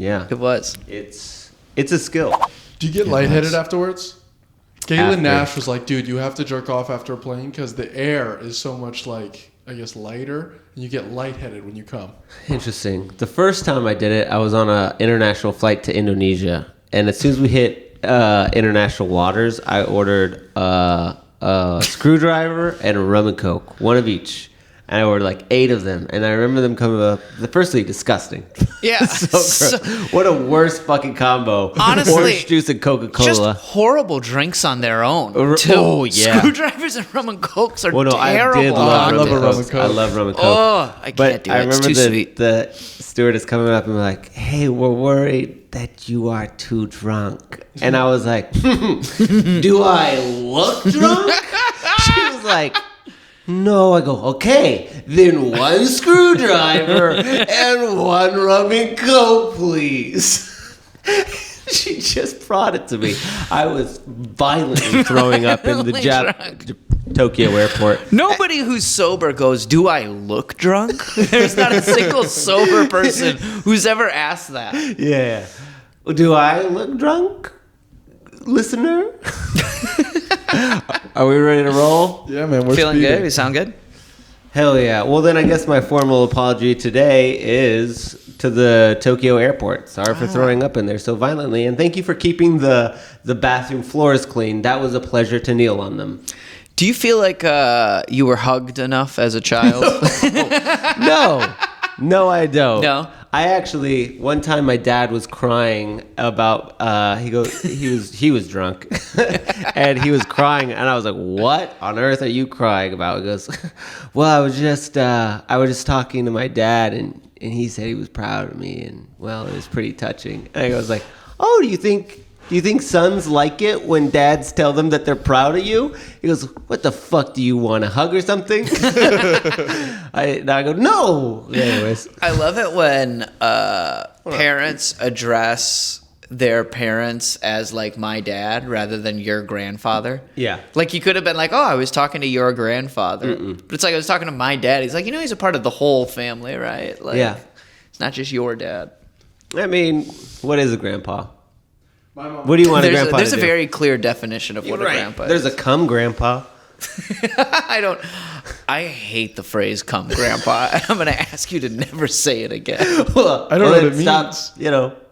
Yeah. It was. It's a skill. Do you get lightheaded afterwards? Galen After. Nash was like, dude, you have to jerk off after a plane because the air is so much like, I guess, lighter, and you get lightheaded when you come. Interesting. The first time I did it, I was on an international flight to Indonesia. And as soon as we hit international waters, I ordered a screwdriver and a rum and coke, one of each. And I ordered like 8 of them. And I remember them coming up, firstly, disgusting. Yeah. So gross. What a worst fucking combo. Honestly, orange juice and Coca-Cola. Just horrible drinks on their own, too. Oh, yeah. Screwdrivers and rum and cokes are terrible. I did love rum and coke. I love rum and coke. Oh, I can't do it. It's too sweet. The stewardess coming up and like, hey, we're worried that you are too drunk. And I was like, do I look drunk? She was like, no. I go, okay, then 1 screwdriver and 1 rum and coke, please. She just brought it to me. I was violently throwing up in the Tokyo airport. Nobody who's sober goes, do I look drunk? There's not a single sober person who's ever asked that. Yeah. Do I look drunk, listener? Are we ready to roll? Yeah, man. We're Feeling speeding. good? We sound good? Hell yeah. Well, then I guess my formal apology today is to the Tokyo airport. Sorry for throwing up in there so violently. And thank you for keeping the bathroom floors clean. That was a pleasure to kneel on them. Do you feel like you were hugged enough as a child? No, I don't. No? I actually, one time my dad was crying about, he was drunk and he was crying and I was like, what on earth are you crying about? He goes, well, I was just talking to my dad and he said he was proud of me and well, it was pretty touching. And I was like, oh, do you think sons like it when dads tell them that they're proud of you? He goes, what the fuck, do you want a hug or something? I go, no. Anyways. I love it when parents address their parents as like my dad rather than your grandfather. Yeah. Like you could have been like, oh, I was talking to your grandfather. But it's like I was talking to my dad. He's like, he's a part of the whole family, right? Like, yeah. It's not just your dad. I mean, what is a grandpa? My mom. What do you want a grandpa There's to a do? very clear definition of what a grandpa There's is. a cum grandpa. I hate the phrase "come, grandpa." I'm going to ask you to never say it again. Well, I don't know what it stop, means.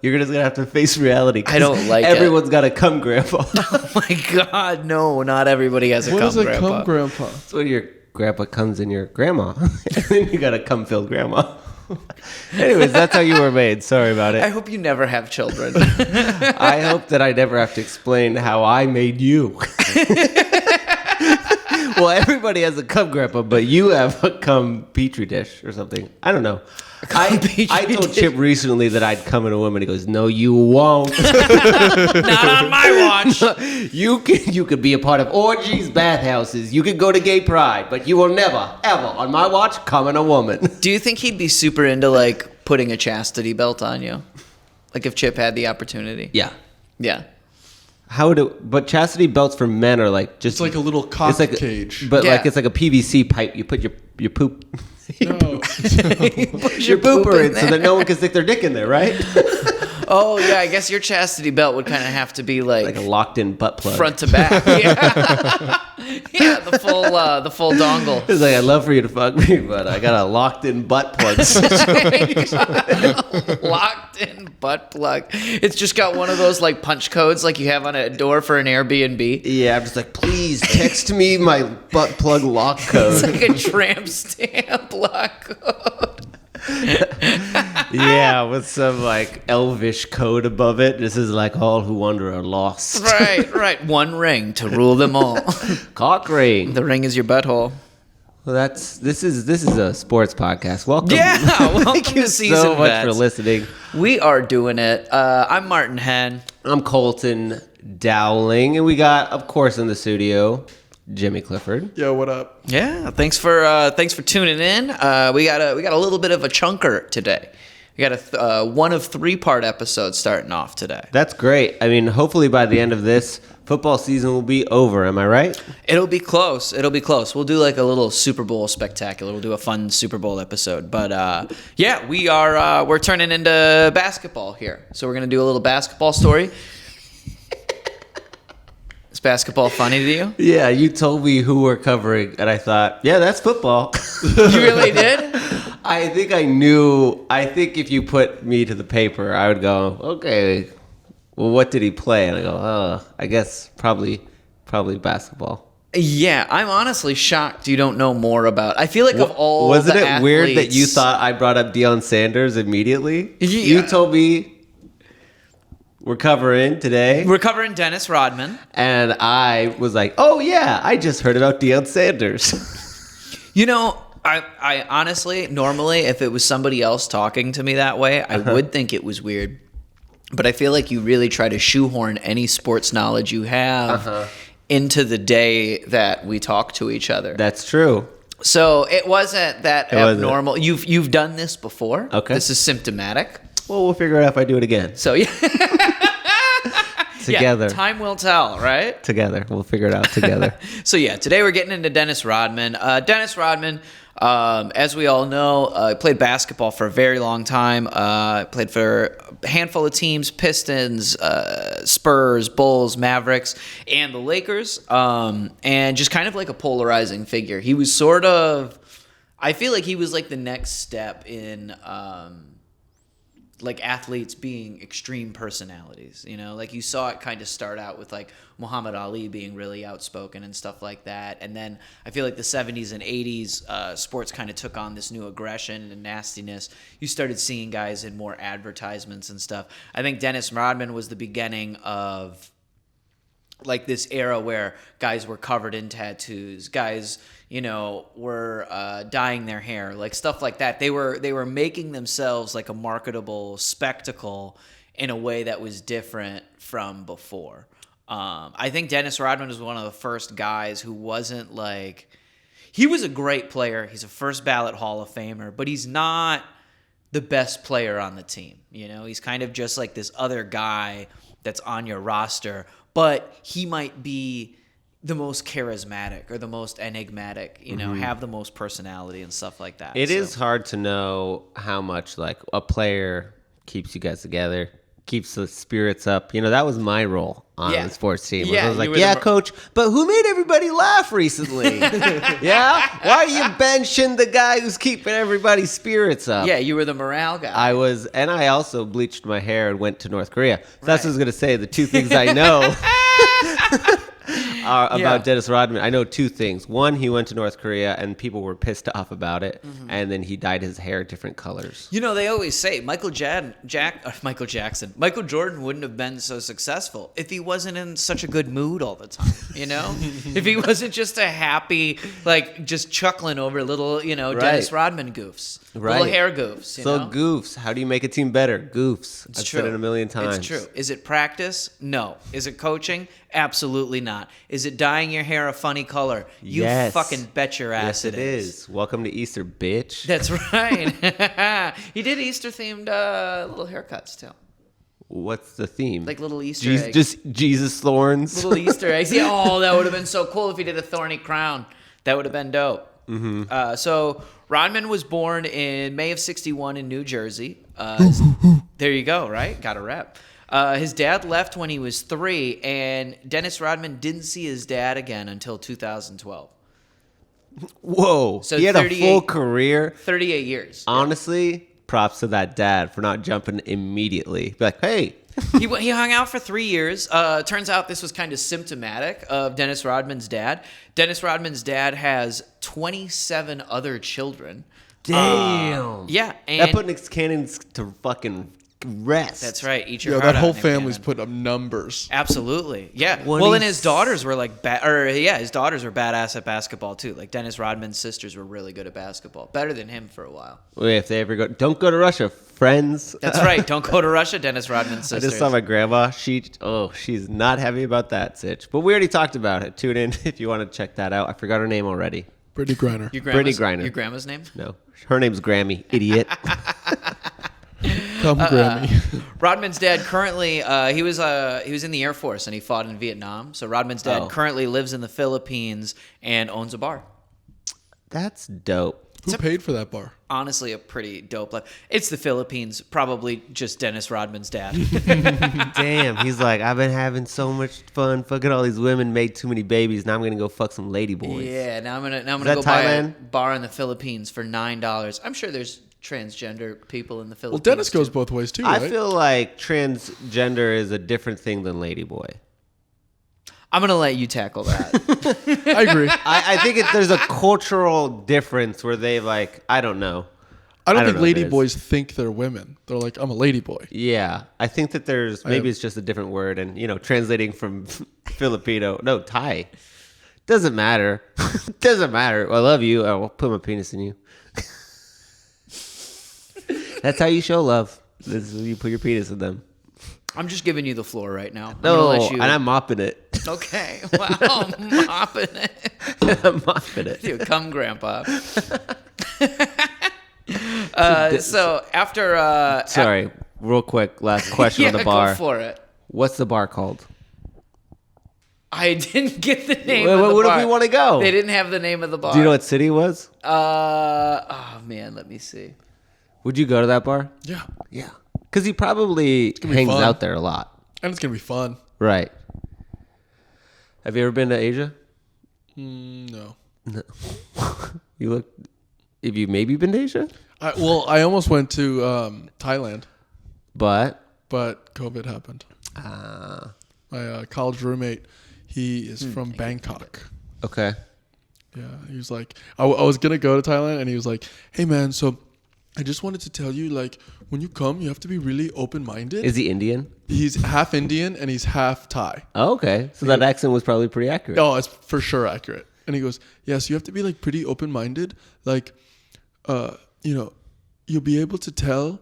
You're just going to have to face reality. I don't like it. Everyone's got a cum grandpa. Oh my God, no! Not everybody has a What cum is a grandpa. cum grandpa? That's when your grandpa comes in your grandma. And then you got a cum-filled grandma. Anyways, that's how you were made. Sorry about I it. hope you never have children. I hope that I never have to explain how I made you. Well, everybody has a cum grandpa, but you have a cum petri dish or something. I don't know. I told Chip recently that I'd come in a woman. He goes, "No, you won't. Not on my watch. You could be a part of orgies, bathhouses. You could go to gay pride, but you will never, ever, on my watch, come in a woman." Do you think he'd be super into like putting a chastity belt on you? Like if Chip had the opportunity? Yeah. Yeah. How would it? But chastity belts for men are like just. It's like a little cock it's like cage. But Yeah. like it's like a PVC pipe. You put your poop. No. Your pooper in so that no one can stick their dick in there, right? Oh yeah, I guess your chastity belt would kind of have to be like Like a locked-in butt plug. front to back. Yeah, yeah, the full dongle. It's like, I'd love for you to fuck me, but I got a locked-in butt plug. Locked in butt plug. It's just got one of those like punch codes like you have on a door for an Airbnb. Yeah, I'm just like, please text me my butt plug lock It's code. like a tramp stamp lock code. Yeah, with some like elvish code above it. This is like all who wander are lost. Right. One ring to rule them all. Cock ring. The ring is your butthole. Well, this is a sports podcast. Welcome. Yeah, welcome Thank you to Season so much Vets. for listening. We are doing it. I'm Martin Henn. I'm Colton Dowling, and we got, of course, in the studio, Jimmy Clifford. Yo, what up? Yeah, thanks for tuning in. We got a little bit of a chunker today. We got a 1 of 3 part episode starting off today. That's great. I mean, hopefully by the end of this, Football season will be over. Am I right? It'll be close. We'll do like a little Super Bowl spectacular. We'll do a fun Super Bowl episode. But yeah, we're turning into basketball here. So we're gonna do a little basketball story. Is basketball funny to you? Yeah, you told me who we're covering, and I thought, yeah, that's football. You really did? I think I knew. I think if you put me to the paper, I would go, okay, well, what did he play? And I go, I guess probably basketball. Yeah, I'm honestly shocked you don't know more about. I feel like of all Wasn't the it weird that athletes- you thought I brought up Deion Sanders immediately? Yeah. You told me we're covering today, We're covering Dennis Rodman. and I was like, oh yeah, I just heard about Deion Sanders. You know, I honestly, normally, if it was somebody else talking to me that way, I would think it was weird. But I feel like you really try to shoehorn any sports knowledge you have into the day that we talk to each other. That's true. So it wasn't that abnormal. You've done this before. Okay. This is symptomatic. Well, we'll figure it out if I do it again. So yeah. Together. Yeah, time will tell, right? Together. We'll figure it out together. So yeah, today we're getting into Dennis Rodman. Dennis Rodman, as we all know, played basketball for a very long time. Played for a handful of teams: Pistons, Spurs, Bulls, Mavericks, and the Lakers. And just kind of like a polarizing figure. He was sort of, I feel like he was like the next step in like athletes being extreme personalities, you know, like you saw it kind of start out with like Muhammad Ali being really outspoken and stuff like that. And then I feel like the 70s and 80s sports kind of took on this new aggression and nastiness. You started seeing guys in more advertisements and stuff. I think Dennis Rodman was the beginning of like this era where guys were covered in tattoos, guys, you know, were dyeing their hair, like stuff like that. They were making themselves like a marketable spectacle in a way that was different from before. I think Dennis Rodman was one of the first guys who wasn't like, he was a great player. He's a first ballot Hall of Famer, but he's not the best player on the team. You know, he's kind of just like this other guy that's on your roster, but he might be the most charismatic or the most enigmatic, you know, have the most personality and stuff like that. It is hard to know how much like a player keeps you guys together, keeps the spirits up. You know, that was my role on the sports team. Yeah, I was like, you were yeah, the- coach, but who made everybody laugh recently? Yeah? Why are you benching the guy who's keeping everybody's spirits up? Yeah, you were the morale guy. I was, and I also bleached my hair and went to North Korea. So that's what I was going to say. The two things I know about Dennis Rodman. I know two things. One, he went to North Korea and people were pissed off about it. And then he dyed his hair different colors. You know, they always say Michael Jordan wouldn't have been so successful if he wasn't in such a good mood all the time, you know? If he wasn't just a happy, like, just chuckling over little, you know, Dennis Rodman goofs. Little hair goofs, you know? Goofs. How do you make a team better? Goofs. I've said it a million times. It's true. Is it practice? No. Is it coaching? Absolutely not. Is it dyeing your hair a funny color? You fucking bet your ass it is. Welcome to Easter, bitch. That's right. He did Easter-themed little haircuts, too. What's the theme? Like little Easter eggs. Just Jesus thorns. Little Easter eggs. Yeah, oh, that would have been so cool if he did a thorny crown. That would have been dope. So Rodman was born in May of 1961 in New Jersey. There you go, right? Got a rep. His dad left when he was 3, and Dennis Rodman didn't see his dad again until 2012. Whoa. So he had a 38 full career. 38 years. Honestly, props to that dad for not jumping immediately. Be like, hey. He hung out for 3 years. Turns out this was kind of symptomatic of Dennis Rodman's dad. Dennis Rodman's dad has 27 other children. Damn. Yeah. And That put Nick Cannon's to fucking rest. that's right. Eat your Yo, heart that out, whole Nick family's Cannon. put up numbers. Absolutely. Yeah. When Well, and he's- his daughters were like, his daughters were badass at basketball too. Like Dennis Rodman's sisters were really good at basketball. Better than him for a while. Wait, if they ever go, don't go to Russia, friends. That's right. Don't go to Russia, Dennis Rodman's I sisters. just saw my grandma. She's not happy about that, Sitch. But we already talked about it. Tune in if you want to check that out. I forgot her name already. Brittany Griner. Your Brittany grandma's, Griner. Your grandma's name? No, her name's Grammy. Idiot. Come Grammy. Rodman's dad currently he was in the Air Force and he fought in Vietnam. So Rodman's dad currently lives in the Philippines and owns a bar. That's dope. Who paid for that bar? Honestly, a pretty dope life. It's the Philippines, probably just Dennis Rodman's dad. Damn, he's like, I've been having so much fun fucking all these women, made too many babies. Now I'm gonna go fuck some lady boys. Yeah, now I'm gonna that go buy a Thailand? bar in the Philippines for $9. I'm sure there's transgender people in the Well, Philippines. Dennis goes too. both ways too, right? I feel like transgender is a different thing than lady boy. I'm gonna let you tackle that. I agree. I think there's a cultural difference where they like, I don't know. I don't know think what lady it is. boys think they're women. They're like, I'm a lady boy. Yeah, I think that there's maybe it's just a different word, and translating from Thai doesn't matter. Doesn't matter. I love you. I'll put my penis in you. That's how you show love. This is you put your penis in them. I'm just giving you the floor right now. I'm No, gonna let you... and I'm mopping it. Okay. Wow, I'm mopping it. I'm mopping it. Dude, come, Grandpa. So after... Sorry, real quick, last question on the bar. Go for it. What's the bar called? I didn't get the name Where of the bar. do we want to go? They didn't have the name of the bar. Do you know what city it was? Oh, man, let me see. Would you go to that bar? Yeah. Yeah. Because he probably gonna be hangs fun. out there a lot. And it's going to be fun. Right. Have you ever been to Asia? No. You look... Have you maybe been to Asia? I almost went to Thailand, But... COVID happened. My college roommate, he is from Bangkok. Okay. Yeah, he was like, I was going to go to Thailand, and he was like, hey, man, so I just wanted to tell you, like, when you come, you have to be really open-minded. Is he Indian? He's half Indian, and he's half Thai. Oh, okay. So that accent was probably pretty accurate. Oh, it's for sure accurate. And he goes, yeah, so you have to be, like, pretty open-minded. Like, you'll be able to tell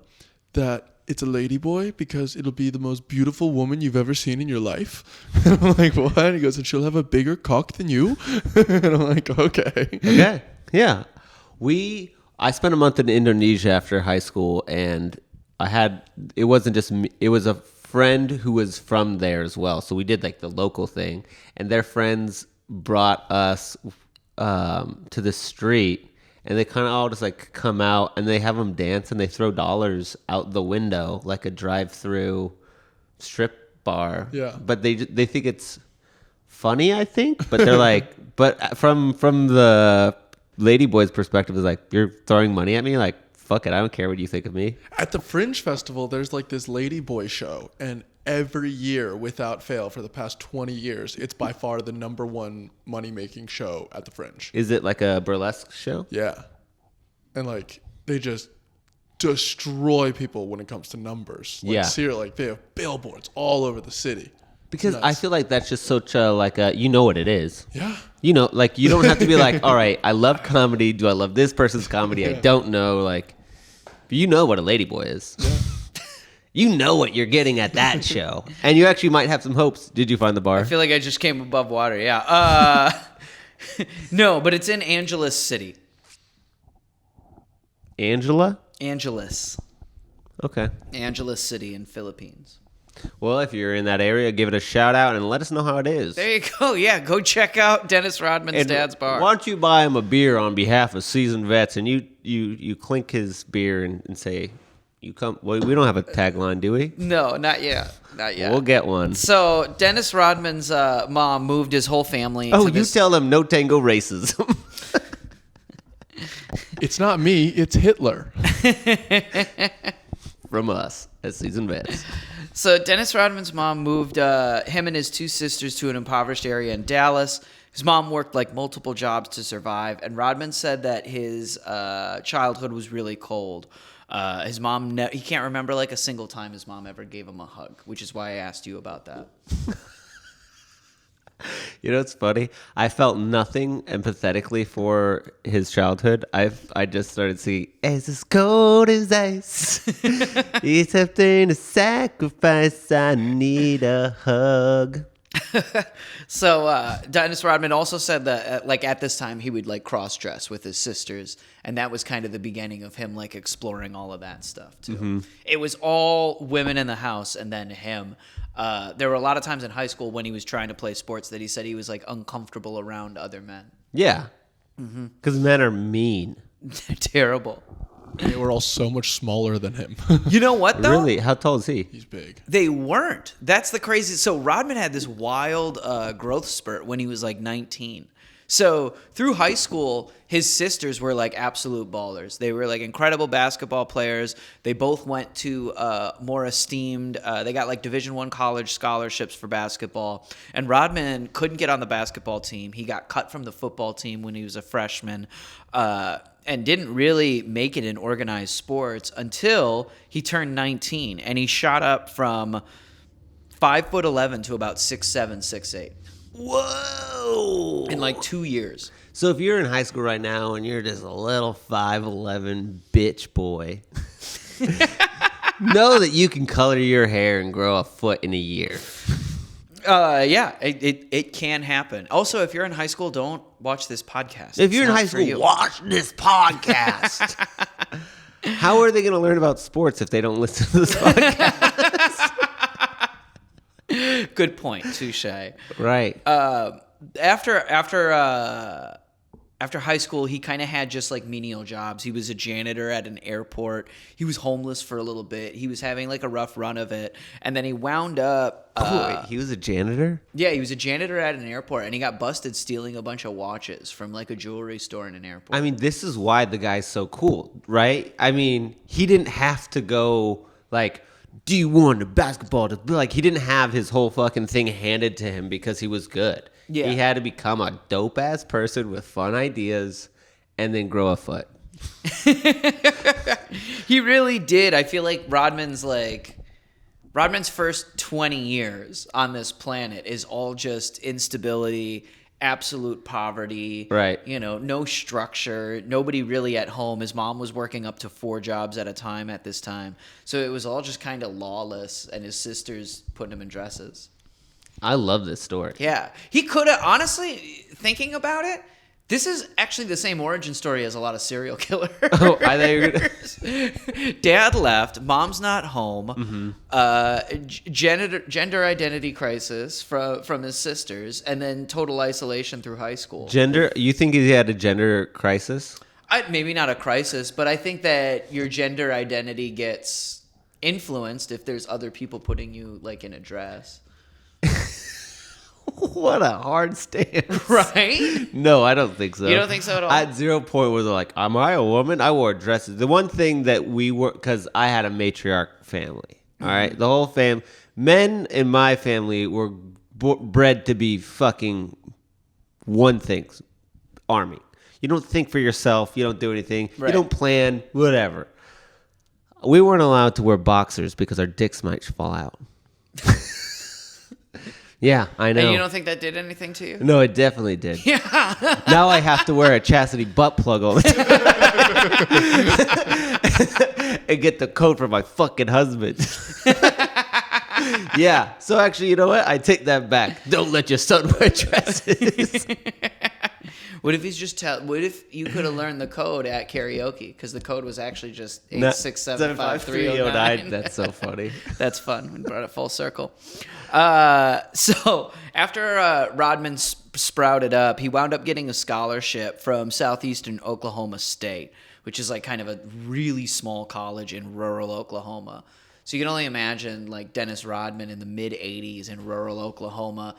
that it's a lady boy because it'll be the most beautiful woman you've ever seen in your life. And I'm like, what? And he goes, and she'll have a bigger cock than you. And I'm like, okay. Okay. Yeah. I spent a month in Indonesia after high school, and it wasn't just me, it was a friend who was from there as well. So we did like the local thing, and their friends brought us to the street, and they kind of all just like come out and they have them dance and they throw dollars out the window like a drive-through strip bar. Yeah. But they think it's funny, I think. But they're like, but from the ladyboy's perspective, is like, you're throwing money at me, like, fuck it, I don't care what you think of me. At the Fringe Festival, there's like this lady boy show, and every year, without fail, for the past 20 years, it's by far the number one money-making show at the Fringe. Is it like a burlesque show? Yeah. And like, they just destroy people when it comes to numbers. Like, Yeah. seriously, like, they have billboards all over the city. Because Nuts. I feel like that's just such a, like a, you know what it is. Yeah. Like, you don't have to be like, all right, I love comedy. Do I love this person's comedy? I don't know. Like, you know what a ladyboy is. Yeah. You know what you're getting at that show. And you actually might have some hopes. Did you find the bar? I feel like I just came above water. Yeah. No, but it's in Angeles City. Angela? Angeles. Okay. Angeles City in Philippines. Well, if you're in that area, give it a shout out and let us know how it is. There you go. Yeah, go check out Dennis Rodman's And dad's bar. Why don't you buy him a beer on behalf of seasoned vets, and you clink his beer and say, "You come." Well, we don't have a tagline, do we? No, not yet. Not yet. We'll get one. So Dennis Rodman's mom moved his whole family. Oh, to you this... tell them no tango racism. It's not me, it's Hitler. From us as seasoned vets. So Dennis Rodman's mom moved him and his two sisters to an impoverished area in Dallas. His mom worked like multiple jobs to survive, and Rodman said that his childhood was really cold. His mom, he can't remember like a single time his mom ever gave him a hug, which is why I asked you about that. You know, it's funny. I felt nothing empathetically for his childhood. I just started seeing, it's as cold as ice. It's something to sacrifice. I need a hug. So Dennis Rodman also said that like at this time he would like cross dress with his sisters, and that was kind of the beginning of him like exploring all of that stuff too. It was all women in the house and then him. There were a lot of times in high school when he was trying to play sports that he said he was like uncomfortable around other men. Yeah. Because men are mean. Terrible. They were all so much smaller than him. You know what though? Really? How tall is he? He's big. They weren't. That's the crazy. So Rodman had this wild growth spurt when he was like 19. So through high school, his sisters were like absolute ballers. They were like incredible basketball players. They both went to more esteemed. They got like Division I college scholarships for basketball. And Rodman couldn't get on the basketball team. He got cut from the football team when he was a freshman. And didn't really make it in organized sports until he turned 19, and he shot up from 5'11" to about 6'7", 6'8". Whoa! In like 2 years. So if you're in high school right now and you're just a little 5'11" bitch boy, know that you can color your hair and grow a foot in a year. Yeah, it can happen. Also, if you're in high school, don't watch this podcast. If you're in high school, watch this podcast. How are they going to learn about sports if they don't listen to this podcast? Good point, touche. Right. After high school, he kind of had just like menial jobs. He was a janitor at an airport. He was homeless for a little bit. He was having like a rough run of it. And then he wound up... wait, he was a janitor? Yeah, he was a janitor at an airport, and he got busted stealing a bunch of watches from like a jewelry store in an airport. I mean, this is why the guy's so cool, right? I mean, he didn't have to go like, do you want a basketball to be like, he didn't have his whole fucking thing handed to him because he was good. Yeah. He had to become a dope ass person with fun ideas and then grow a foot. He really did. I feel like Rodman's first 20 years on this planet is all just instability, absolute poverty. Right. You know, no structure, nobody really at home. His mom was working up to 4 jobs at a time at this time. So it was all just kind of lawless, and his sisters putting him in dresses. I love this story. Yeah. He could have, honestly, thinking about it, this is actually the same origin story as a lot of serial killers. Oh, I thought you were gonna... Dad left. Mom's not home. Gender identity crisis from his sisters, and then total isolation through high school. Gender? You think he had a gender crisis? Maybe not a crisis, but I think that your gender identity gets influenced if there's other people putting you like in a dress. What a hard stance. Right? No, I don't think so. You don't think so at all? At 0 point was like, am I a woman? I wore dresses. The one thing that we were, because I had a matriarch family. All right? The whole men in my family were bred to be fucking one thing, army. You don't think for yourself. You don't do anything. Right. You don't plan, whatever. We weren't allowed to wear boxers because our dicks might fall out. Yeah, I know. And you don't think that did anything to you? No, it definitely did. Yeah. Now I have to wear a Chastity butt plug all the time. And get the coat for my fucking husband. Yeah. So actually, you know what? I take that back. Don't let your son wear dresses. What if he's just what if you could have learned the code at karaoke? Because the code was actually just 8675309. That's so funny. That's fun. We brought it full circle. So after Rodman sprouted up, he wound up getting a scholarship from Southeastern Oklahoma State, which is like kind of a really small college in rural Oklahoma. So you can only imagine like Dennis Rodman in the mid 80s in rural Oklahoma.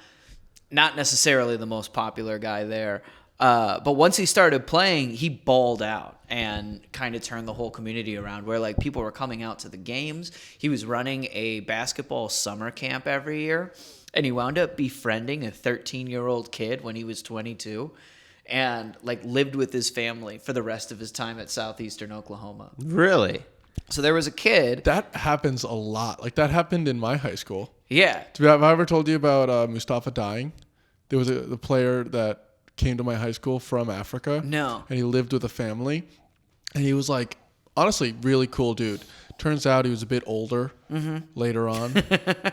Not necessarily the most popular guy there. But once he started playing, he balled out and kind of turned the whole community around where like people were coming out to the games. He was running a basketball summer camp every year, and he wound up befriending a 13-year-old kid when he was 22 and like lived with his family for the rest of his time at Southeastern Oklahoma. Really? So there was a kid. That happens a lot. Like that happened in my high school. Yeah. Have I ever told you about Mustafa dying? There was the player that came to my high school from Africa. No. And he lived with a family. And he was like, honestly, really cool dude. Turns out he was a bit older later on.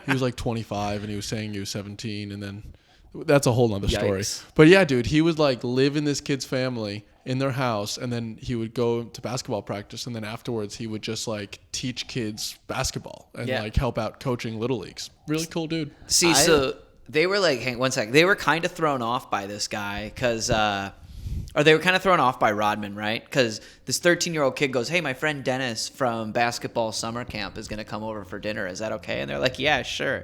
He was like 25 and he was saying he was 17, and then that's a whole nother story. Yikes. But yeah, dude, he would like live in this kid's family in their house, and then he would go to basketball practice, and then afterwards he would just like teach kids basketball and like help out coaching little leagues. Really cool dude. See, so they were like, hang one sec. They were kind of thrown off by this guy because, or they were kind of thrown off by Rodman, right? Because this 13-year-old kid goes, hey, my friend Dennis from basketball summer camp is going to come over for dinner. Is that okay? And they're like, yeah, sure.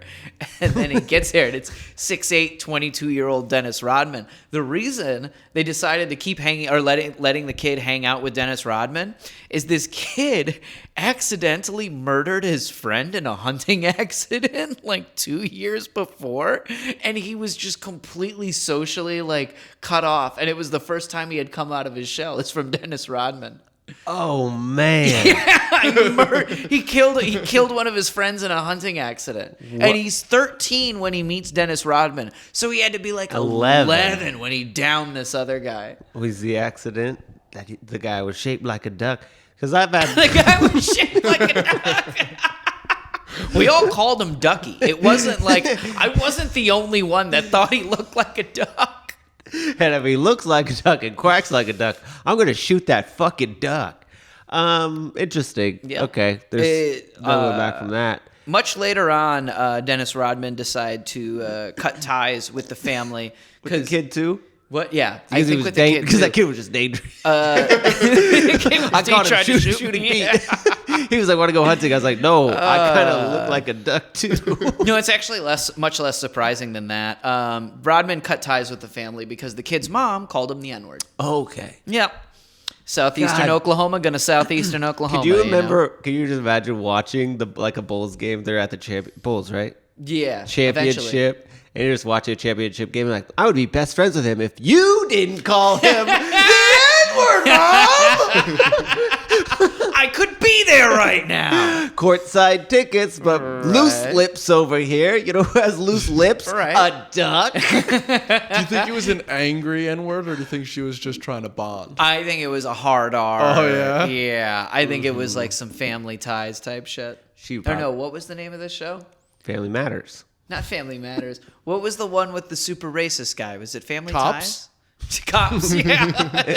And then he gets here, and it's 6'8", 22-year-old Dennis Rodman. The reason they decided to keep hanging or letting the kid hang out with Dennis Rodman is this kid accidentally murdered his friend in a hunting accident like 2 years before, and he was just completely socially like cut off, and it was the first time he had come out of his shell. It's from Dennis Rodman. Oh man. He killed one of his friends in a hunting accident. What? And he's 13 when he meets Dennis Rodman. So he had to be like 11 when he downed this other guy. Was the accident that the guy was shaped like a duck? Because I've had the guy was shaped like a duck. We all called him Ducky. It wasn't like I wasn't the only one that thought he looked like a duck. And if he looks like a duck and quacks like a duck, I'm going to shoot that fucking duck. Interesting. Yeah. Okay. There's no going back from that. Much later on, Dennis Rodman decided to cut ties with the family. With the kid, too? What? Yeah. I think with the kid, because that kid was just dangerous. I caught him shooting Pete. He was like, want to go hunting? I was like, no, I kind of look like a duck, too. No, it's actually much less surprising than that. Rodman cut ties with the family because the kid's mom called him the N-word. Okay. Yep. Southeastern Oklahoma, gonna Southeastern Oklahoma. Could you remember, can you just imagine watching a Bulls game? They're at the Bulls, right? Yeah. Championship. Eventually. And you're just watching a championship game and like, I would be best friends with him if you didn't call him the N-word, Mom! I could be there right now. Courtside tickets, but loose lips over here. You know who has loose lips? Right. A duck. Do you think it was an angry N-word, or do you think she was just trying to bond? I think it was a hard R. Oh, yeah? Yeah. I think it was like some Family Ties type shit. Or no, what was the name of this show? Family Matters. Not Family Matters. What was the one with the super racist guy? Was it Family Cops? Ties? Cops, yeah.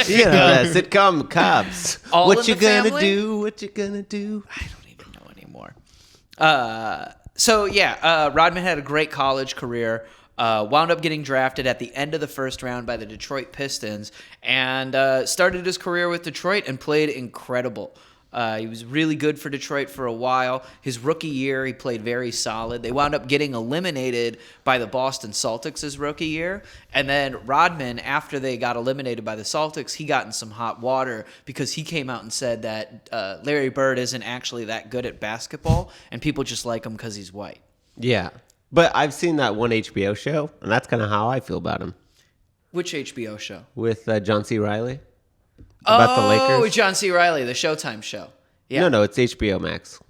You know, that sitcom Cops. All what in you the gonna family? do? What you gonna do? I don't even know anymore. Rodman had a great college career. Wound up getting drafted at the end of the first round by the Detroit Pistons, and started his career with Detroit and played incredible. He was really good for Detroit for a while. His rookie year, he played very solid. They wound up getting eliminated by the Boston Celtics his rookie year. And then Rodman, after they got eliminated by the Celtics, he got in some hot water because he came out and said that Larry Bird isn't actually that good at basketball, and people just like him because he's white. Yeah. But I've seen that one HBO show, and that's kind of how I feel about him. Which HBO show? With John C. Reilly. About the Lakers. Oh, John C. Reilly, the Showtime show. Yeah. No, it's HBO Max.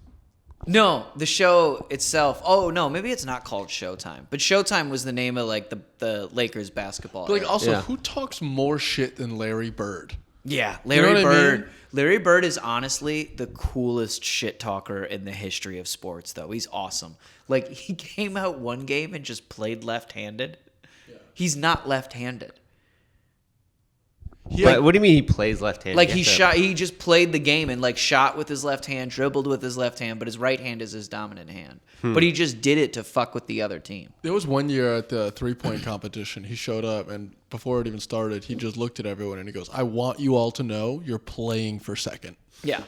No, the show itself. Oh, no, maybe it's not called Showtime. But Showtime was the name of like the Lakers basketball. But like, also, Yeah. who talks more shit than Larry Bird? Yeah, You know Larry what I Bird. mean? Larry Bird is honestly the coolest shit talker in the history of sports, though. He's awesome. Like, he came out one game and just played left-handed. Yeah. He's not left-handed. What do you mean he plays left-handed? Like, he just played the game and like shot with his left hand, dribbled with his left hand, but his right hand is his dominant hand. But he just did it to fuck with the other team. There was one year at the three-point competition. He showed up, and before it even started, he just looked at everyone and he goes, I want you all to know you're playing for second. Yeah.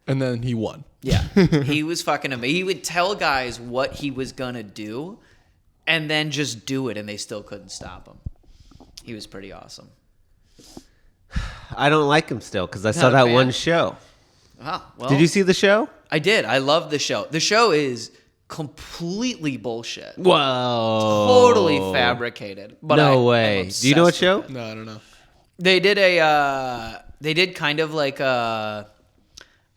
And then he won. Yeah. He was fucking amazing. He would tell guys what he was going to do and then just do it, and they still couldn't stop him. He was pretty awesome. I don't like him still because I saw that one show. Oh, well, Did you see the show? I did. I love the show. The show is completely bullshit. Whoa. Totally fabricated. But No way. Do you know what show? No, I don't know. They did kind of like I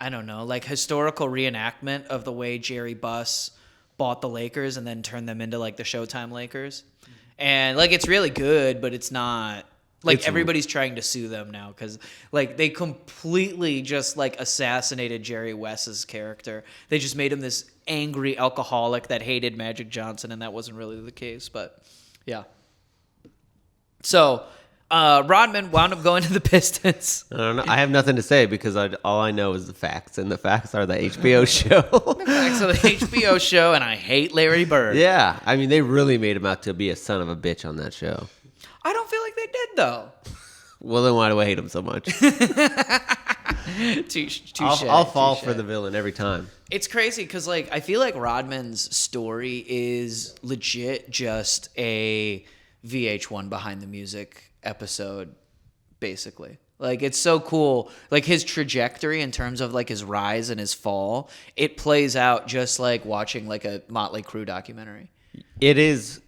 don't know, like historical reenactment of the way Jerry Buss bought the Lakers and then turned them into like the Showtime Lakers. And like, it's really good, but it's not Like everybody's trying to sue them now because like they completely just like assassinated Jerry West's character. They just made him this angry alcoholic that hated Magic Johnson, and that wasn't really the case. But yeah. So Rodman wound up going to the Pistons. I don't know. I have nothing to say because all I know is the facts, and the facts are the HBO show. The facts of the HBO show, and I hate Larry Bird. Yeah, I mean they really made him out to be a son of a bitch on that show. I don't feel like they did though. Well, then why do I hate him so much? I'll fall for the villain every time. It's crazy because, like, I feel like Rodman's story is legit just a VH1 Behind the Music episode, basically. Like, it's so cool. Like, his trajectory in terms of, like, his rise and his fall, it plays out just like watching, like, a Motley Crue documentary. It is...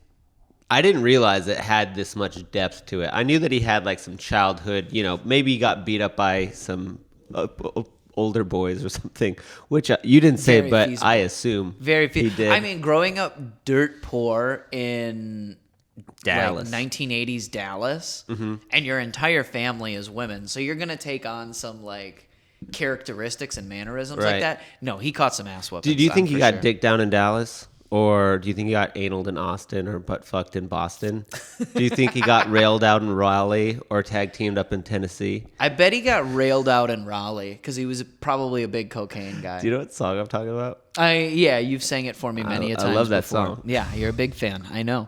I didn't realize it had this much depth to it. I knew that he had like some childhood, maybe he got beat up by some older boys or something, which you didn't say, Very but feasible. I assume Very he did. I mean, growing up dirt poor in Dallas. like 1980s Dallas, and your entire family is women, so you're gonna take on some like characteristics and mannerisms Right. like that. No, he caught some ass whoopings. Do you think he got sure. dicked down in Dallas? Or do you think he got analed in Austin or butt fucked in Boston? Do you think he got railed out in Raleigh or tag teamed up in Tennessee? I bet he got railed out in Raleigh because he was probably a big cocaine guy. Do you know what song I'm talking about? Yeah, you've sang it for me many a time. I love that before. song. Yeah, you're a big fan. I know.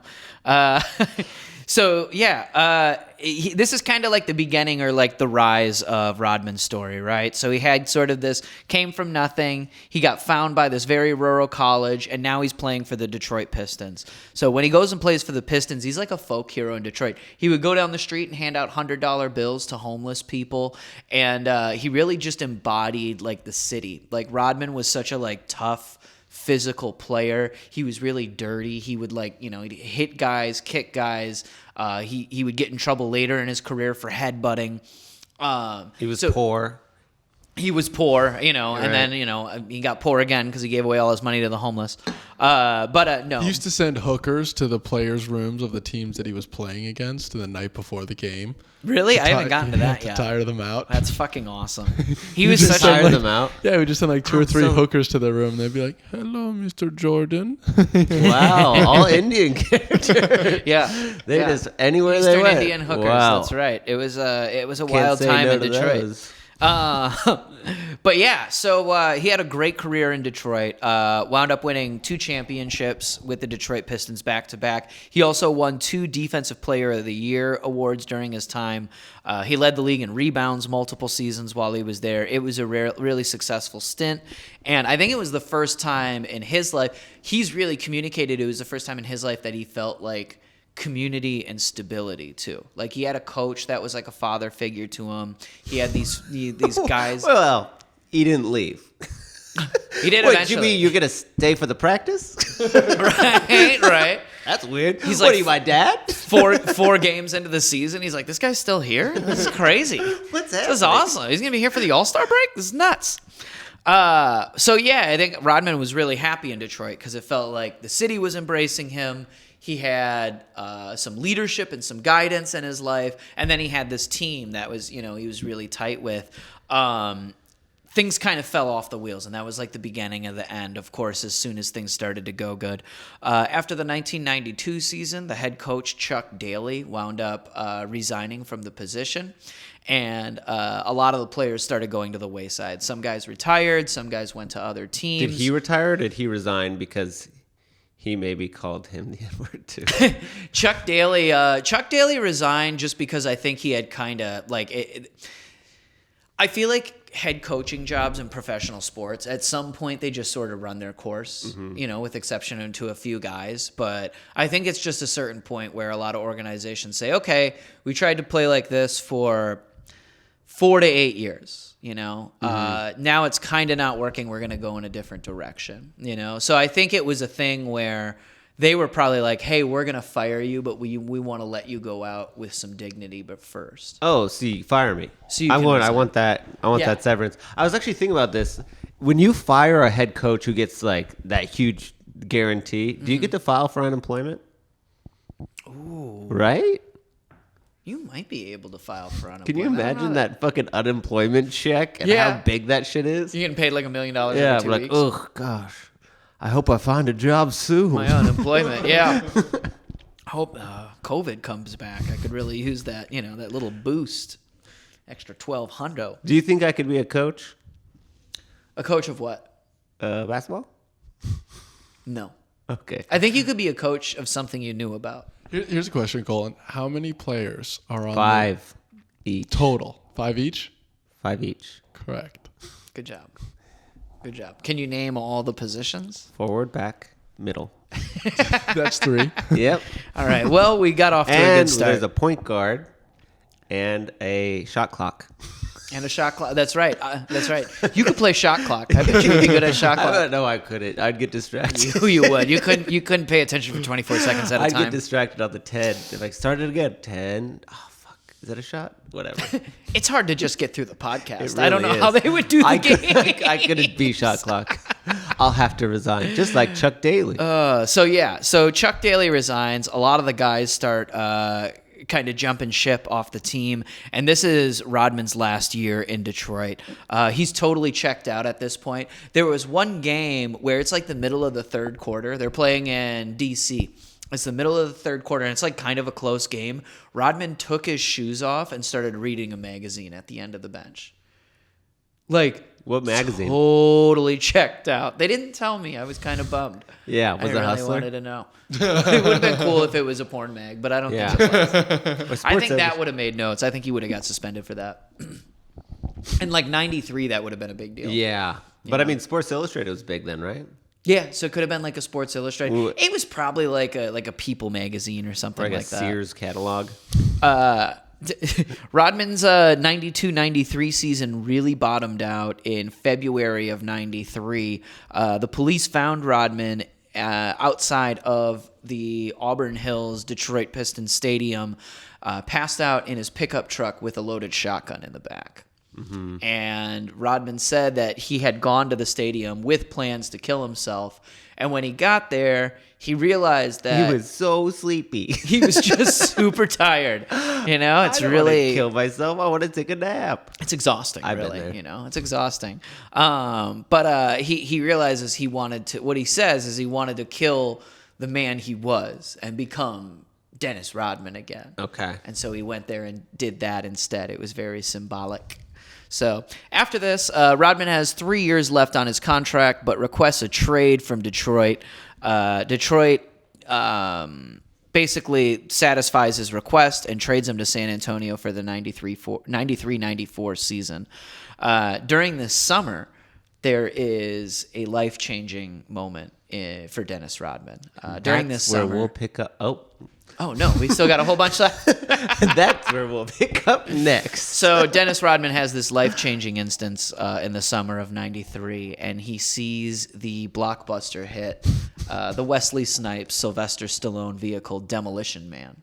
So yeah, this is kind of like the beginning or like the rise of Rodman's story, right? So he had sort of this, came from nothing. He got found by this very rural college, and now he's playing for the Detroit Pistons. So when he goes and plays for the Pistons, he's like a folk hero in Detroit. He would go down the street and hand out $100 bills to homeless people, and he really just embodied like the city. Like Rodman was such a like tough, physical player. He was really dirty. He would he'd hit guys, kick guys. He would get in trouble later in his career for headbutting. He was poor. He was poor, Right. and then, he got poor again because he gave away all his money to the homeless. No. He used to send hookers to the players' rooms of the teams that he was playing against the night before the game. Really? I haven't gotten to that to yet. tire them out. That's fucking awesome. He was just such send, a... Tire them out. Yeah, we just send like two or three so- hookers to their room. They'd be like, "Hello, Mr. Jordan." Wow, all Indian characters. Yeah. They Yeah. just anywhere Eastern they went. Indian hookers. Wow. That's right. It was a Can't wild say time no in to Detroit. those. But yeah, so he had a great career in Detroit. Wound up winning 2 championships with the Detroit Pistons back to back. He also won 2 Defensive Player of the Year awards during his time. He led the league in rebounds multiple seasons while he was there. It was a really successful stint, and I think it was the first time in his life he's really communicated. It was the first time in his life that he felt like community and stability too. Like he had a coach that was like a father figure to him. He had these guys. Well, he didn't leave. He did Wait, eventually. you mean you're gonna stay for the practice? right. That's weird. He's what like- are you, my dad? Four games into the season, he's like, this guy's still here? This is crazy. What's This is happening? awesome. He's gonna be here for the All-Star break? This is nuts. So yeah, I think Rodman was really happy in Detroit because it felt like the city was embracing him. He had some leadership and some guidance in his life, and then he had this team that was, he was really tight with. Things kind of fell off the wheels, and that was like the beginning of the end, of course, as soon as things started to go good. After the 1992 season, the head coach, Chuck Daly, wound up resigning from the position, and a lot of the players started going to the wayside. Some guys retired, some guys went to other teams. Did he retire or did he resign because he maybe called him the N-word too? Chuck Daly resigned just because I think he had kind of like I feel like head coaching jobs in professional sports, at some point they just sort of run their course, with exception to a few guys. But I think it's just a certain point where a lot of organizations say, okay, we tried to play like this for 4 to 8 years. Now it's kind of not working. We're going to go in a different direction, So I think it was a thing where they were probably like, hey, we're going to fire you, but we want to let you go out with some dignity, but first. Oh, see, fire me. So you I can want resign. Yeah. that severance. I was actually thinking about this. When you fire a head coach who gets like that huge guarantee, do you get to file for unemployment? Ooh. Right? You might be able to file for unemployment. Can you imagine that fucking unemployment check and how big that shit is? You're getting paid like $1 million every 2 like, weeks. oh gosh, I hope I find a job soon. My unemployment, yeah. I hope COVID comes back. I could really use that, that little boost, extra 1,200. Do you think I could be a coach? A coach of what? Basketball? No. Okay. I think you could be a coach of something you knew about. Here's a question, Colton. How many players are on 5 each. total? 5 each? 5 each. Correct. Good job. Good job. Can you name all the positions? Forward, back, middle. That's 3. Yep. All right. Well, we got off to a And good start. there's a point guard and a shot clock. And a shot clock. That's right. That's right. You could play shot clock. I bet you would be good at shot clock. No, I couldn't. I'd get distracted. You would. You couldn't pay attention for 24 seconds at a I'd time. get distracted on the 10. If I started again, 10. Oh, fuck. Is that a shot? Whatever. It's hard to just get through the podcast. It I don't really know how is. they would do the game. I couldn't be shot clock. I'll have to resign, just like Chuck Daly. So Chuck Daly resigns. A lot of the guys start kind of jumping ship off the team, and this is Rodman's last year in Detroit. He's totally checked out at this point. There was one game where it's like the middle of the third quarter. They're playing in DC. It's the middle of the third quarter, and it's like kind of a close game. Rodman took his shoes off and started reading a magazine at the end of the bench. Like, What magazine? totally checked out. They didn't tell me. I was kind of bummed. Yeah, was I it really Hustler? wanted to know. It would have been cool if it was a porn mag, but I don't think it was. I think that would have made notes. I think he would have got suspended for that. In like 93, that would have been a big deal. Yeah. But I mean, Sports Illustrated was big then, right? Yeah, so it could have been like a Sports Illustrated. Ooh. It was probably like a People magazine or something Or like like a that. Sears catalog. Rodman's 92-93 season really bottomed out in February of 93. The police found Rodman outside of the Auburn Hills Detroit Pistons Stadium, passed out in his pickup truck with a loaded shotgun in the back. Mm-hmm. And Rodman said that he had gone to the stadium with plans to kill himself. And when he got there, he realized that He was so sleepy. he was just super tired. You know, it's I don't really want to kill myself. I want to take a nap. it's exhausting. I've been really, there. you know, it's exhausting. But he realizes he wanted to. What he says is he wanted to kill the man he was and become Dennis Rodman again. Okay. And so he went there and did that instead. It was very symbolic. So after this, Rodman has 3 years left on his contract, but requests a trade from Detroit. Detroit basically satisfies his request and trades him to San Antonio for the 93-94 season. During this summer, there is a life-changing moment for Dennis Rodman. During this where summer, we'll pick up. oh no, we still got a whole bunch left. That's where we'll pick up next. So Dennis Rodman has this life-changing instance in the summer of 93, and he sees the blockbuster hit, the Wesley Snipes, Sylvester Stallone vehicle, Demolition Man.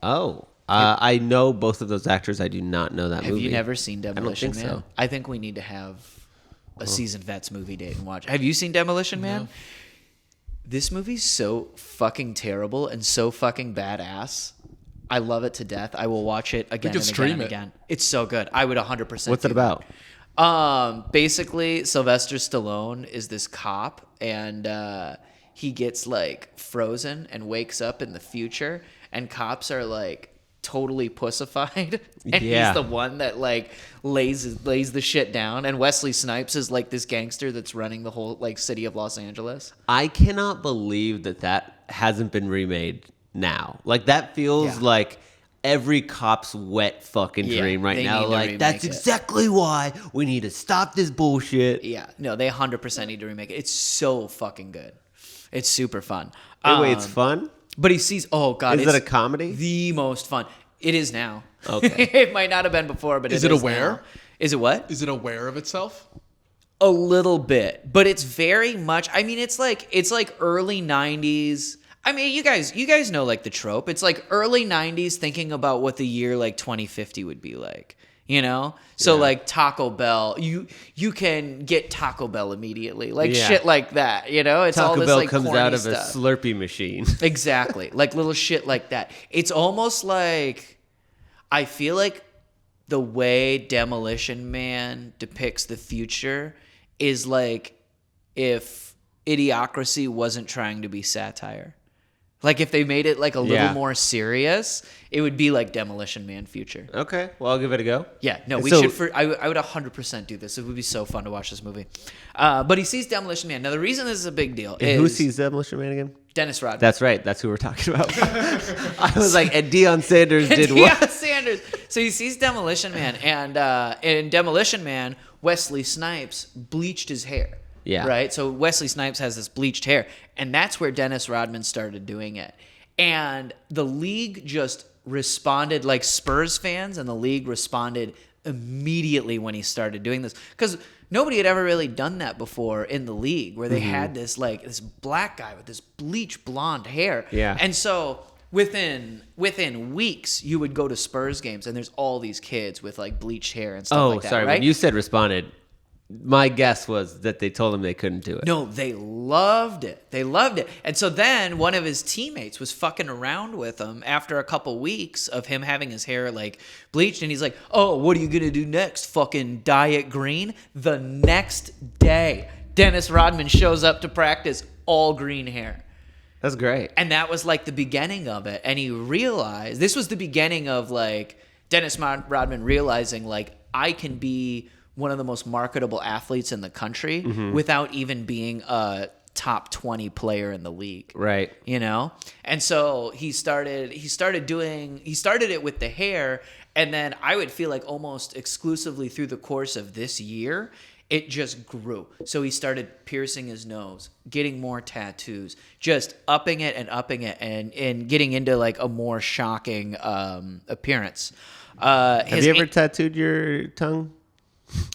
Oh. I know both of those actors. I do not know that Have movie. you never seen Demolition think Man? so. I think we need to have a seasoned vets movie date and watch. Have you seen Demolition Man? This movie's so fucking terrible and so fucking badass. I love it to death. I will watch it again and again and again. It's so good. I would 100%. What's it about? Basically, Sylvester Stallone is this cop, and he gets like frozen and wakes up in the future, and cops are like totally pussified, and Yeah. he's the one that like lays the shit down. And Wesley Snipes is like this gangster that's running the whole like city of Los Angeles. I cannot believe that hasn't been remade now. Like, that feels like every cop's wet fucking dream right they now. need to Like, remake that's it. exactly why we need to stop this bullshit. Yeah, no, they 100% need to remake it. It's so fucking good. It's super fun. Wait, it's fun? But he sees, oh god, Is it's it a comedy? the most fun. It is now. Okay. It might not have been before, but Is it aware? now. Is it what? Is it aware of itself? A little bit, but it's very much. I mean, it's like early 90s. I mean, you guys know like the trope. It's like early 90s thinking about what the year like 2050 would be like. You know? So like Taco Bell, you can get Taco Bell immediately. Like shit like that, you know? It's all Taco this Bell like comes corny out of stuff. a Slurpee machine. Exactly. Like little shit like that. It's almost like I feel like the way Demolition Man depicts the future is like if Idiocracy wasn't trying to be satire. Like if they made it like a little more serious, it would be like Demolition Man future. Okay, well, I'll give it a go. Yeah, no, we So- should. I would 100% do this. It would be so fun to watch this movie. But he sees Demolition Man. Now the reason this is a big deal And is who sees Demolition Man again? Dennis Rodman. That's right. That's who we're talking about. I was like, and Deion Sanders did Deion what? Sanders. So he sees Demolition Man, and in Demolition Man, Wesley Snipes bleached his hair. Yeah. Right? So Wesley Snipes has this bleached hair, and that's where Dennis Rodman started doing it. And the league just responded, like Spurs fans and the league responded immediately when he started doing this. Because nobody had ever really done that before in the league, where they had this black guy with this bleach blonde hair. Yeah. And so within weeks, you would go to Spurs games, and there's all these kids with like bleached hair and stuff like that. Sorry. Right? When you said responded, my guess was that they told him they couldn't do it. No, they loved it. They loved it. And so then one of his teammates was fucking around with him after a couple weeks of him having his hair like bleached. And he's like, oh, what are you going to do next? Fucking dye it green? The next day, Dennis Rodman shows up to practice all green hair. That's great. And that was like the beginning of it. And he realized, this was the beginning of like Dennis Rodman realizing like I can be one of the most marketable athletes in the country without even being a top 20 player in the league. Right. You know? And so he started it with the hair, and then I would feel like almost exclusively through the course of this year, it just grew. So he started piercing his nose, getting more tattoos, just upping it and getting into like a more shocking appearance. Have you ever tattooed your tongue?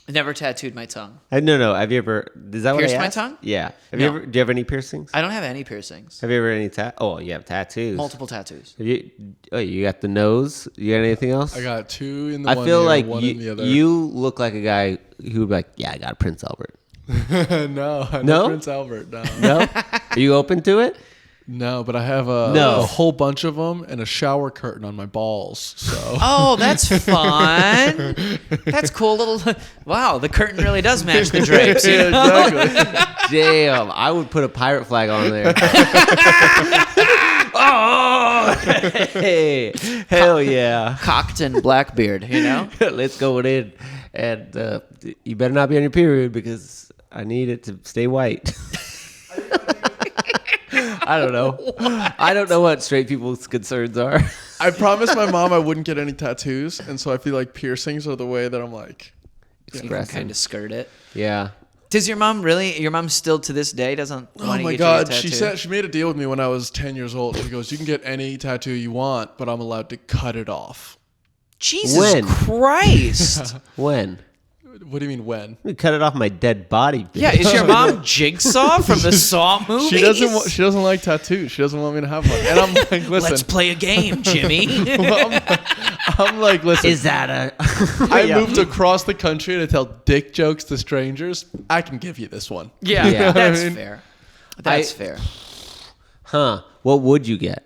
Never tattooed my tongue. No. Have you ever? Is that Pierced what I my asked? tongue? Yeah. Have No. you ever? Do you have any piercings? I don't have any piercings. Have you ever any Oh, you have tattoos. Multiple tattoos. Have you? Oh, you got the nose. You got anything else? I got 2 in the I one feel ear, like 1 in the other. you look like a guy who would be like, yeah, I got a Prince Albert. No, No? Prince Albert. No, No? Are you open to it? no, but I have a whole bunch of them and a shower curtain on my balls. So Oh, that's fun. That's cool little. Wow, the curtain really does match the drapes. You know? exactly. Damn, I would put a pirate flag on there. Oh, hey, hell yeah. Cockton Blackbeard, you know? Let's go in. And you better not be on your period because I need it to stay white. I don't know. What? I don't know what straight people's concerns are. I promised my mom I wouldn't get any tattoos, and so I feel like piercings are the way that I'm like. You can Expressing. kind of skirt it. Yeah. Does your mom really? Your mom still to this day doesn't Oh want to my get god, you a she tattoo? said she made a deal with me when I was 10 years old. She goes, "You can get any tattoo you want, but I'm allowed to cut it off." Jesus When? Christ. When? What do you mean when? We cut it off my dead body. Bitch. Yeah, is your mom Jigsaw from the Saw movies? She doesn't like tattoos. She doesn't want me to have one. And I'm like, listen. Let's play a game, Jimmy. I'm like, listen. Is that a? I Yeah. moved across the country to tell dick jokes to strangers. I can give you this one. Yeah, Yeah. that's I mean, fair. That's I- fair. Huh? What would you get?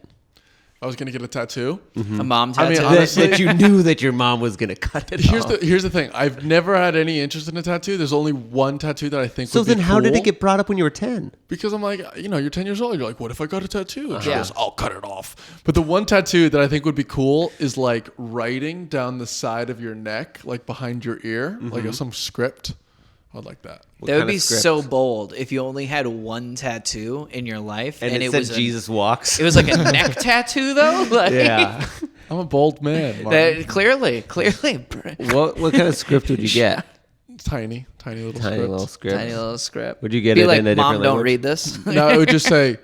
I was gonna get a tattoo. A mom I mean, tattoo. honestly- That you knew that your mom was gonna cut it Here's off. the thing. I've never had any interest in a tattoo. There's only one tattoo that I think So would be then, how did cool. it get brought up when you were 10? Because I'm like, you're 10 years old. You're like, what if I got a tattoo? And she Yeah. goes, I'll cut it off. But the one tattoo that I think would be cool is like writing down the side of your neck, like behind your ear, like some script. I'd like that. That would kind of be script? so bold if you only had one tattoo in your life, And it said was Jesus walks. It was like a neck tattoo, though. Like, Yeah. I'm a bold man. Martin. That clearly. What kind of script would you get? Tiny little Tiny script. little script. Tiny little script. Would you get Be it like, in a Mom, different don't language? read this. No, it would just say,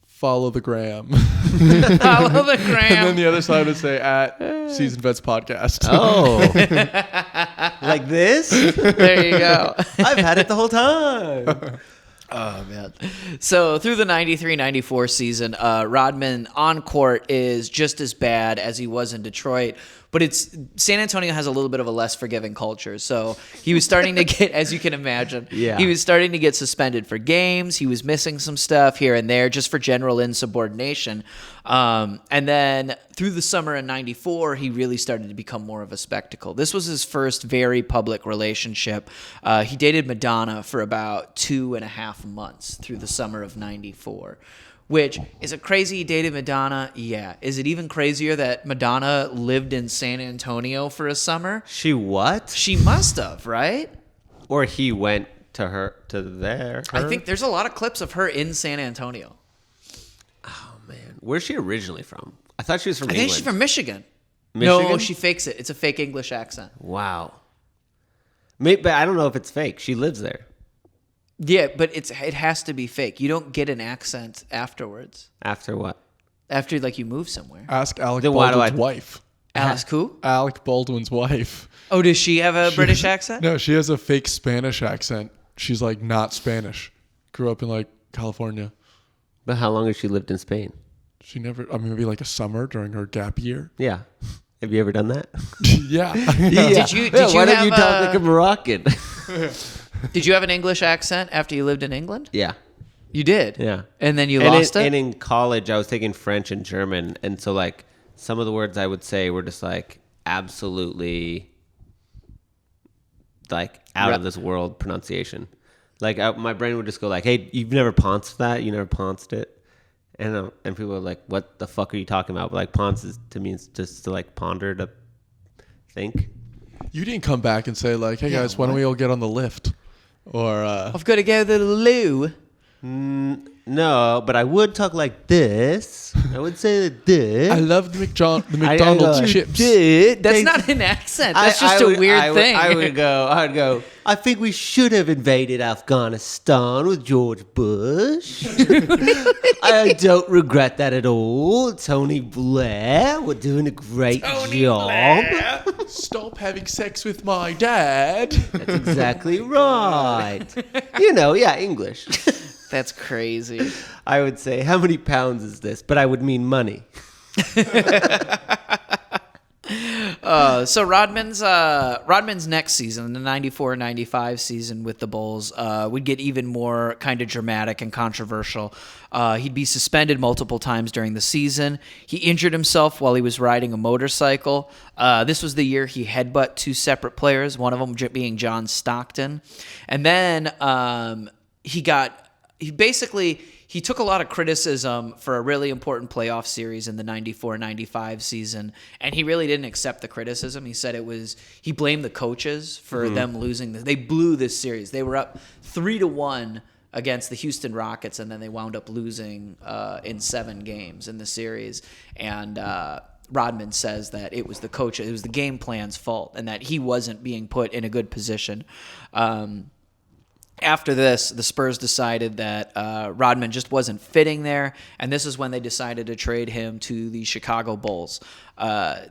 follow the gram. Follow the And then gram. the other side would say, at Seasoned Vets Podcast. Oh, like this? There you go. I've had it the whole time. Oh, man. So through the 93-94 season, Rodman on court is just as bad as he was in Detroit. But San Antonio has a little bit of a less forgiving culture. So he was starting to get, as you can imagine, he was starting to get suspended for games. He was missing some stuff here and there just for general insubordination. And then through the summer of 94, he really started to become more of a spectacle. This was his first very public relationship. He dated Madonna for about 2.5 months through the summer of 94. Which, is it crazy he dated Madonna? Yeah. Is it even crazier that Madonna lived in San Antonio for a summer? She what? She must have, right? Or he went to there. I think there's a lot of clips of her in San Antonio. Oh, man. Where's she originally from? I thought she was from I England. think she's from Michigan. Michigan? No, she fakes it. It's a fake English accent. Wow. Maybe, but I don't know if it's fake. She lives there. Yeah, but it has to be fake. You don't get an accent afterwards. After what? After, like, you move somewhere. Ask Alec Then why do Baldwin's I- wife. Alice who? Alec Baldwin's wife. Oh, does she have a British accent? No, she has a fake Spanish accent. She's like not Spanish. Grew up in like California. But how long has she lived in Spain? She never, I mean, maybe like a summer during her gap year. Yeah. Have you ever done that? Yeah. Did you Why don't have you talk like a Moroccan? Did you have an English accent after you lived in England? Yeah. You did? Yeah. And then you lost it? And in college, I was taking French and German. And so, like, some of the words I would say were just, like, absolutely, like, out of this world pronunciation. Like, my brain would just go, like, hey, you've never ponced that? You never ponced it? And people are like, what the fuck are you talking about? But, like, ponce means just to, like, ponder, to think. You didn't come back and say like, hey guys, why don't we all get on the lift? Or I've got to go to the loo. No, but I would talk like this. I would say this. I love the McDonald's I chips. That's not an accent. That's just a weird thing. I would go, I think we should have invaded Afghanistan with George Bush. I don't regret that at all. Tony Blair, we're doing a great job. Stop having sex with my dad. That's exactly right. Yeah, English. That's crazy. I would say, how many pounds is this? But I would mean money. So Rodman's next season, the 94-95 season with the Bulls, would get even more kind of dramatic and controversial. He'd be suspended multiple times during the season. He injured himself while he was riding a motorcycle. This was the year he headbutt 2 separate players, one of them being John Stockton. And then he took a lot of criticism for a really important playoff series in the 94-95 season, and he really didn't accept the criticism. He said he blamed the coaches for them losing. They blew this series. They were up 3-1 against the Houston Rockets, and then they wound up losing in 7 games in the series. And Rodman says that it was the coach, it was the game plan's fault, and that he wasn't being put in a good position. After this, the Spurs decided that Rodman just wasn't fitting there, and this is when they decided to trade him to the Chicago Bulls.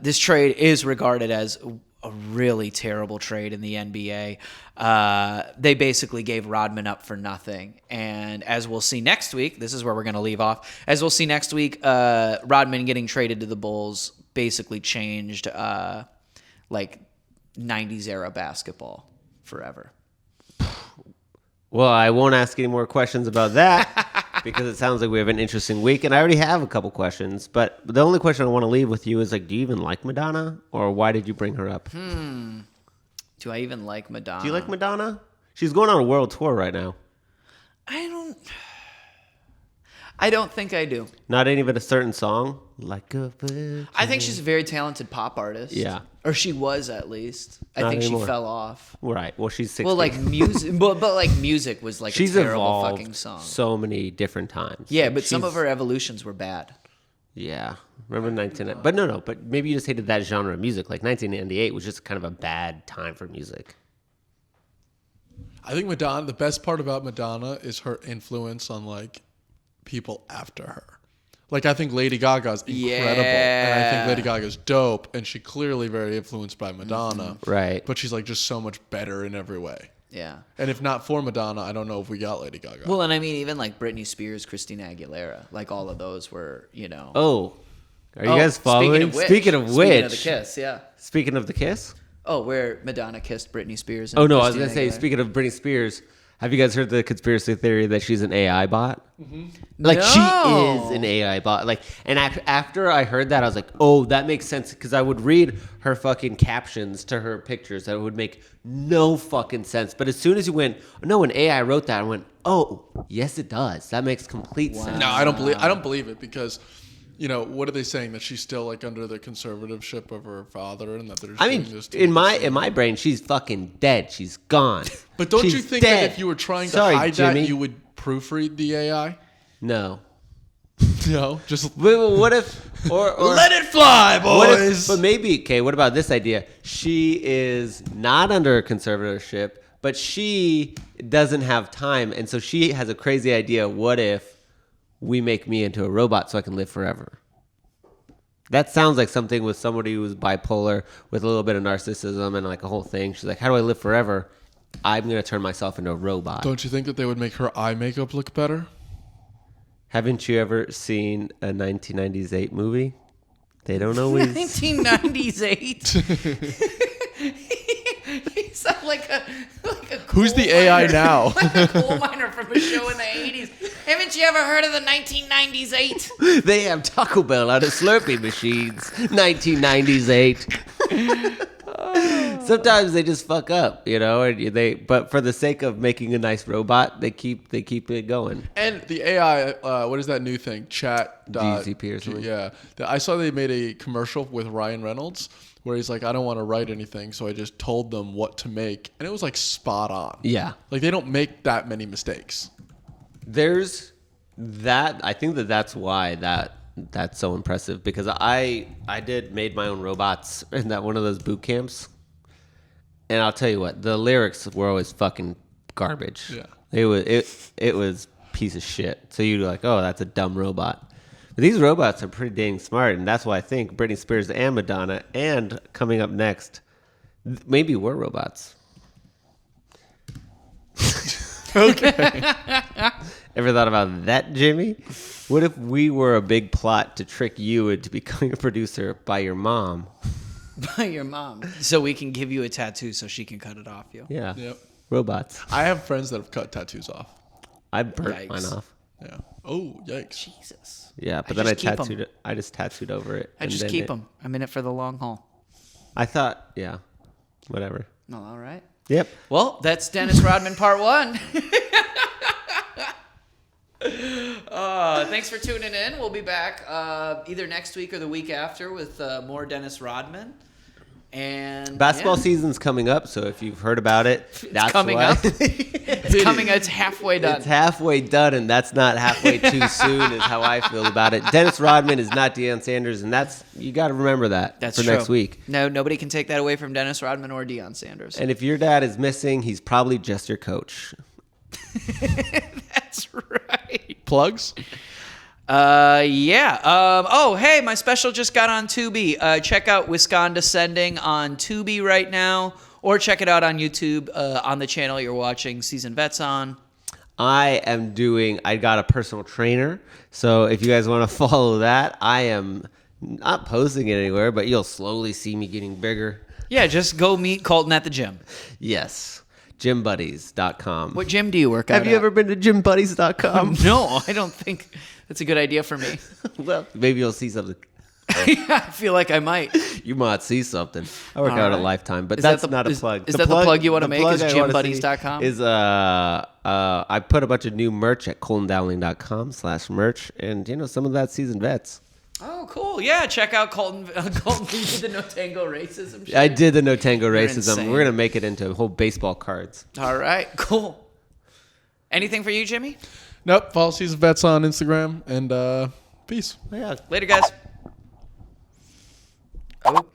This trade is regarded as a really terrible trade in the NBA. They basically gave Rodman up for nothing, and as we'll see next week, this is where we're going to leave off. As we'll see next week, Rodman getting traded to the Bulls basically changed like 90s era basketball forever. Well, I won't ask any more questions about that because it sounds like we have an interesting week. And I already have a couple questions. But the only question I want to leave with you is, like, do you even like Madonna? Or why did you bring her up? Do I even like Madonna? Do you like Madonna? She's going on a world tour right now. I don't think I do. Not even a certain song? Like a virgin. I think she's a very talented pop artist. Yeah. Or she was, at least. I Not think anymore. she fell off. Right. Well, she's 60. Well, like music, but like music was like she's a terrible evolved fucking song. so many different times. Yeah, Like, but some she's- of her evolutions were bad. Yeah. Remember 19... But no. But maybe you just hated that genre of music. Like 1998 was just kind of a bad time for music. I think Madonna, the best part about Madonna is her influence on like people after her. Like, I think Lady Gaga's incredible. And I think Lady Gaga's dope. And she clearly very influenced by Madonna. Right. But she's like just so much better in every way. Yeah. And if not for Madonna, I don't know if we got Lady Gaga. Well, and I mean, even like Britney Spears, Christina Aguilera, like all of those were, Oh, Are you guys following? Speaking of which. Speaking of the kiss, yeah. Speaking of the kiss? Oh, where Madonna kissed Britney Spears. And Oh, no, I was Christina going to say, Aguilera. speaking of Britney Spears, have you guys heard the conspiracy theory that she's an AI bot? Like, she is an AI bot. Like, and after I heard that, I was like, oh, that makes sense. Because I would read her fucking captions to her pictures that would make no fucking sense. But as soon as you went, no, an AI wrote that, I went, oh, yes, it does. That makes complete sense. No, I don't believe it because, you know, what are they saying, that she's still like under the conservatorship of her father, and that they're just I doing mean, this to in my brain, she's fucking dead. She's gone. But don't She's you think dead. that if you were trying to Sorry, hide Jimmy. that, you would proofread the AI? No. No, just But what if, or let it fly, what if, boys. but maybe, okay, what about this idea? She is not under a conservatorship, but she doesn't have time. And so she has a crazy idea. What if we make me into a robot so I can live forever? That sounds like something with somebody who's bipolar with a little bit of narcissism and like a whole thing. She's like, how do I live forever? I'm going to turn myself into a robot. Don't you think that they would make her eye makeup look better? Haven't you ever seen a 1998 movie? They don't always. 1998. He sounds like a Who's coal the AI miner. now? Like a coal miner from a show in the 80s. Haven't you ever heard of the 1998? They have Taco Bell out of Slurpee machines. 1998. Sometimes they just fuck up, you know, and but for the sake of making a nice robot, they keep it going. And the AI, what is that new thing? Chat. GCP or something. Yeah. I saw they made a commercial with Ryan Reynolds where he's like, I don't want to write anything, so I just told them what to make. And it was like spot on. Yeah. Like they don't make that many mistakes. There's that. I think that's why that's so impressive, because I made my own robots in that one of those boot camps. And I'll tell you what, the lyrics were always fucking garbage. Yeah. It was piece of shit. So you're like, oh, that's a dumb robot. But these robots are pretty dang smart, and that's why I think Britney Spears and Madonna, and coming up next, maybe we're robots. Okay. Ever thought about that, Jimmy? What if we were a big plot to trick you into becoming a producer by your mom? By your mom. So we can give you a tattoo so she can cut it off you. Yeah. Yep. Robots. I have friends that have cut tattoos off. I burnt Yikes. mine off. Yeah. Oh, yikes. Jesus. Yeah, but I then I just keep 'em. tattooed it. I just tattooed over it. I and just then keep them. I'm in it for the long haul. I thought, yeah, whatever. No, all right. Yep. Well, that's Dennis Rodman part 1. Thanks for tuning in. We'll be back either next week or the week after with more Dennis Rodman. And Basketball yeah. season's coming up, so if you've heard about it, that's coming why. up. It's coming. It's halfway done. It's halfway done, and that's not halfway too soon, is how I feel about it. Dennis Rodman is not Deion Sanders, and you got to remember that That's for true. next week. No, nobody can take that away from Dennis Rodman or Deion Sanders. And if your dad is missing, he's probably just your coach. That's right. Plugs? Yeah. Oh, hey, my special just got on Tubi. Check out Wisconsin Descending on Tubi right now, or check it out on YouTube on the channel you're watching Seasoned Vets on. I got a personal trainer, so if you guys want to follow that, I am not posting it anywhere, but you'll slowly see me getting bigger. Yeah, just go meet Colton at the gym. Yes, gymbuddies.com. What gym do you work out Have you at? ever been to gymbuddies.com? No, I don't think that's a good idea for me. Well, maybe you'll see something. I feel like I might. You might see something. I work All out right. a Lifetime, but Is that that's the- not a is- plug. is that the plug you wanna the make plug is I wanna gymbuddies.com? see Is I put a bunch of new merch at coltondowling.com/merch, and some of that seasoned vets. Oh, cool. Yeah, check out Colton. Colton did the No Tango Racism shit. I did the no tango racism. insane. We're gonna make it into whole baseball cards. All right, cool. Anything for you, Jimmy? Nope. Follow Seasoned Vets on Instagram, and peace. Yeah. Later, guys. Oh.